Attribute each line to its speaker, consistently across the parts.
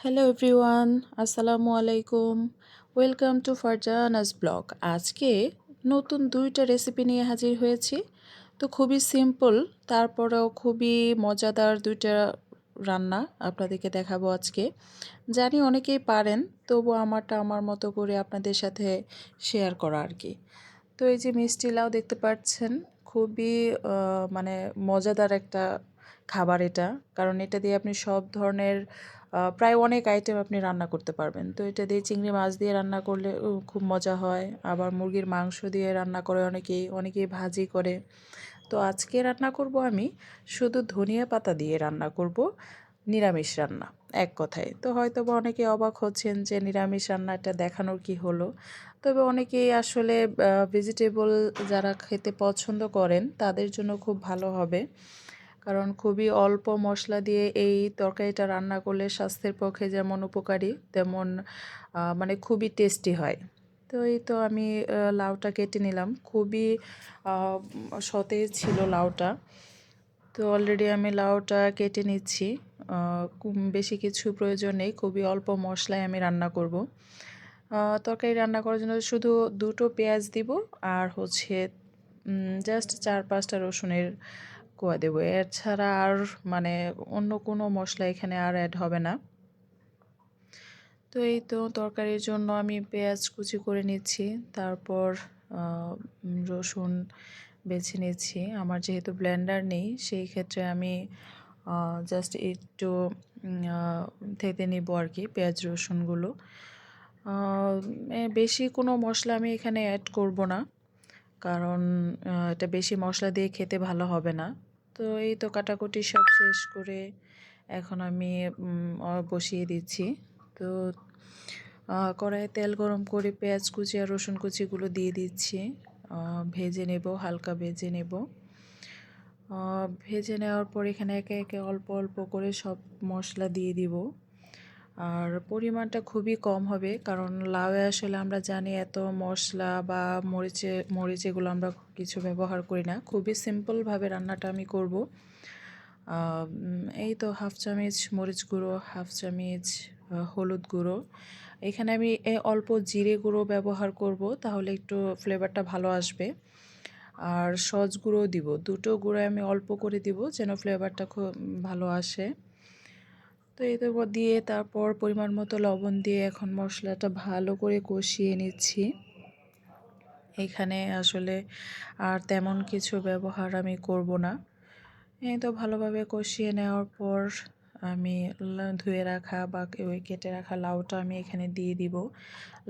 Speaker 1: Hello everyone, আসসালামু আলাইকুম। Welcome to Farzana's blog. আজকে নতুন 2টা রেসিপি নিয়ে হাজির হয়েছি। তো খুবই সিম্পল, তারপরেও খুবই মজাদার 2টা রান্না আপনাদেরকে দেখাবো আজকে। জানি অনেকেই পারেন, তবু আমারটা আমার মতো করে আপনাদের সাথে শেয়ার করা আর কি। তো এই যে মিষ্টি লাউ দেখতে পাচ্ছেন, খুবই মানে মজাদার একটা খাবার এটা। কারণ এটা দিয়ে আপনি সব ধরনের প্রায় অনেক আইটেম আপনি রান্না করতে পারবেন। তো এটা দিয়ে চিংড়ি মাছ দিয়ে রান্না করলে খুব মজা হয়। আবার মুরগির মাংস দিয়ে রান্না করে অনেকেই ভাজি করে। তো আজকে রান্না করব আমি শুধু ধনিয়া পাতা দিয়ে রান্না করব, নিরামিষ রান্না এক কথায়। তো হয়তোবা অনেকে অবাক হচ্ছেন যে নিরামিষ রান্নাটা দেখানোর কি হলো। তবে অনেকেই আসলে ভেজিটেবল যারা খেতে পছন্দ করেন তাদের জন্য খুব ভালো হবে। কারণ খুবই অল্প মশলা দিয়ে এই তরকারিটা রান্না করলে স্বাস্থ্যের পক্ষে যেমন উপকারী, তেমন মানে খুবই টেস্টি হয়। তো এই তো আমি লাউটা কেটে নিলাম। খুবই সতেজ ছিল লাউটা। তো অলরেডি আমি লাউটা কেটে নিচ্ছি। বেশি কিছু প্রয়োজন নেই, খুবই অল্প মশলায় আমি রান্না করব। তরকারি রান্না করার জন্য শুধু 2টো পেঁয়াজ দিব, আর হচ্ছে জাস্ট 4-5টা রসুনের কোয়া দেবো। এর ছাড়া আর মানে অন্য কোনো মশলা এখানে আর অ্যাড হবে না। তো এই তো তরকারির জন্য আমি পেঁয়াজ কুচি করে নিচ্ছি, তারপর রসুন বেছে নিচ্ছি। আমার যেহেতু ব্লেন্ডার নেই, সেই ক্ষেত্রে আমি জাস্ট একটু থেতে নিব আর কি পেঁয়াজ রসুনগুলো। বেশি কোনো মশলা আমি এখানে অ্যাড করব না, কারণ এটা বেশি মশলা দিয়ে খেতে ভালো হবে না। তো এই তো কাটাকুটি সব শেষ করে এখন আমি বসিয়ে দিচ্ছি। তো কড়াইয়ে তেল গরম করে পেঁয়াজ কুচি আর রসুন কুচিগুলো দিয়ে দিচ্ছি। ভেজে নেব, হালকা ভেজে নেব। ভেজে নেওয়ার পর এখানে একে একে অল্প অল্প করে সব মশলা দিয়ে দিব। আর পরিমাণটা খুবই কম হবে, কারণ লাউয়ে আসলে আমরা জানি এত মশলা বা মরিচ এগুলো আমরা কিছু ব্যবহার করি না। খুবই সিম্পলভাবে রান্নাটা আমি করব। এই তো হাফ চামচ মরিচ গুঁড়ো, হাফ চামচ হলুদ গুঁড়ো। এখানে আমি অল্প জিরে গুঁড়ো ব্যবহার করব, তাহলে একটু ফ্লেভারটা ভালো আসবে। আর সস গুঁড়ো দিব, 2টো গুঁড়ো আমি অল্প করে দিব যেন ফ্লেভারটা খুব ভালো আসে। তো এতে দিয়ে তারপর পরিমাণ মতো লবণ দিয়ে এখন মশলাটা ভালো করে কষিয়ে নিচ্ছি। এখানে আসলে আর তেমন কিছু ব্যবহার আমি করব না। এই তো ভালোভাবে কষিয়ে নেওয়ার পর আমি ধুয়ে রাখা বা ওই কেটে রাখা লাউটা আমি এখানে দিয়ে দিব।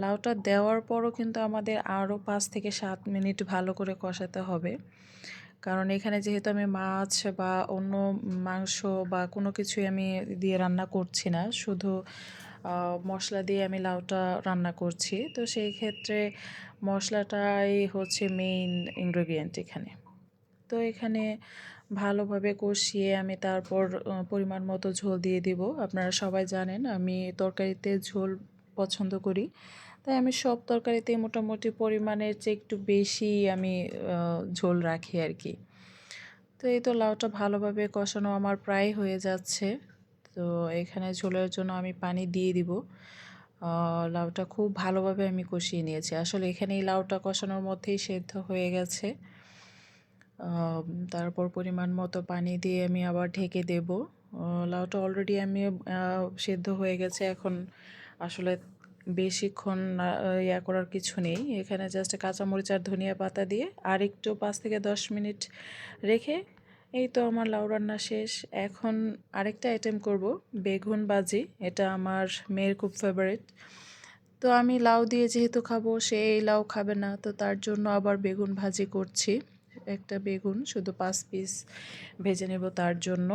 Speaker 1: লাউটা দেওয়ার পরও কিন্তু আমাদের আরও 5 থেকে 7 মিনিট ভালো করে কষাতে হবে, কারণ এখানে যেহেতু আমি মাছ বা অন্য মাংস বা কোনো কিছুই আমি দিয়ে রান্না করছি না, শুধু মশলা দিয়ে আমি লাউটা রান্না করছি। তো সেই ক্ষেত্রে মশলাটাই হচ্ছে মেইন ইনগ্রেডিয়েন্ট এখানে। তো এখানে ভালোভাবে কষিয়ে আমি তারপর পরিমাণ মতো ঝোল দিয়ে দিব। আপনারা সবাই জানেন আমি তরকারিতে ঝোল পছন্দ করি, তাই আমি সব তরকারিতেই মোটামুটি পরিমাণের চেয়ে একটু বেশি আমি ঝোল রাখি আর কি। তো এই তো লাউটা ভালোভাবে কষানো আমার প্রায় হয়ে যাচ্ছে। তো এখানে ঝোলের জন্য আমি পানি দিয়ে দিব। লাউটা খুব ভালোভাবে আমি কষিয়ে নিয়েছি, আসলে এখানে এই লাউটা কষানোর মধ্যেই সেদ্ধ হয়ে গেছে। তারপর পরিমাণ মতো পানি দিয়ে আমি আবার ঢেকে দেব। লাউটা অলরেডি আমি সেদ্ধ হয়ে গেছে, এখন আসলে বেশিক্ষণ ইয়া করার কিছু নেই। এখানে জাস্ট কাঁচামরিচ আর ধনিয়া পাতা দিয়ে আর একটু 5 থেকে 10 মিনিট রেখে এই তো আমার লাউ রান্না শেষ। এখন আরেকটা আইটেম করব, বেগুন ভাজি। এটা আমার মেয়ের খুব ফেভারিট। তো আমি লাউ দিয়ে যেহেতু খাবো, সে এই লাউ খাবে না, তো তার জন্য আবার বেগুন ভাজি করছি। একটা বেগুন শুধু 5 পিস ভেজে নেব তার জন্য।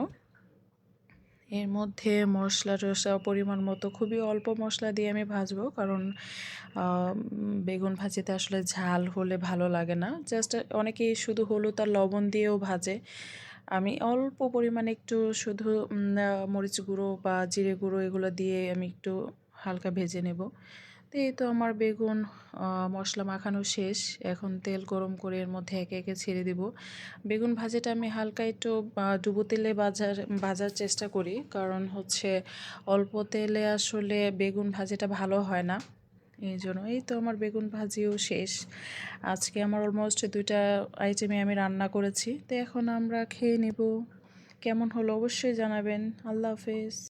Speaker 1: এর মধ্যে মশলা টশলা পরিমাণ মতো খুবই অল্প মশলা দিয়ে আমি ভাজবো, কারণ বেগুন ভাজিতে আসলে ঝাল হলে ভালো লাগে না। জাস্ট অনেকেই শুধু হলুদ আর লবণ দিয়েও ভাজে, আমি অল্প পরিমাণে একটু শুধু মরিচ গুঁড়ো বা জিরে গুঁড়ো এগুলো দিয়ে আমি একটু হালকা ভেজে নেব। তো এই তো আমার বেগুন মশলা মাখানো শেষ। এখন তেল গরম করে এর মধ্যে একে একে ছেড়ে দিব। বেগুন ভাজিটা আমি হালকা একটু ডুবো তেলে ভাজার চেষ্টা করি, কারণ হচ্ছে অল্প তেলে আসলে বেগুন ভাজিটা ভালো হয় না। এই জন্য এই তো আমার বেগুন ভাজিও শেষ। আজকে আমার অলমোস্ট 2টা আইটেমে আমি রান্না করেছি। তো এখন আমরা খেয়ে নেব। কেমন হলো অবশ্যই জানাবেন। আল্লাহ হাফেজ।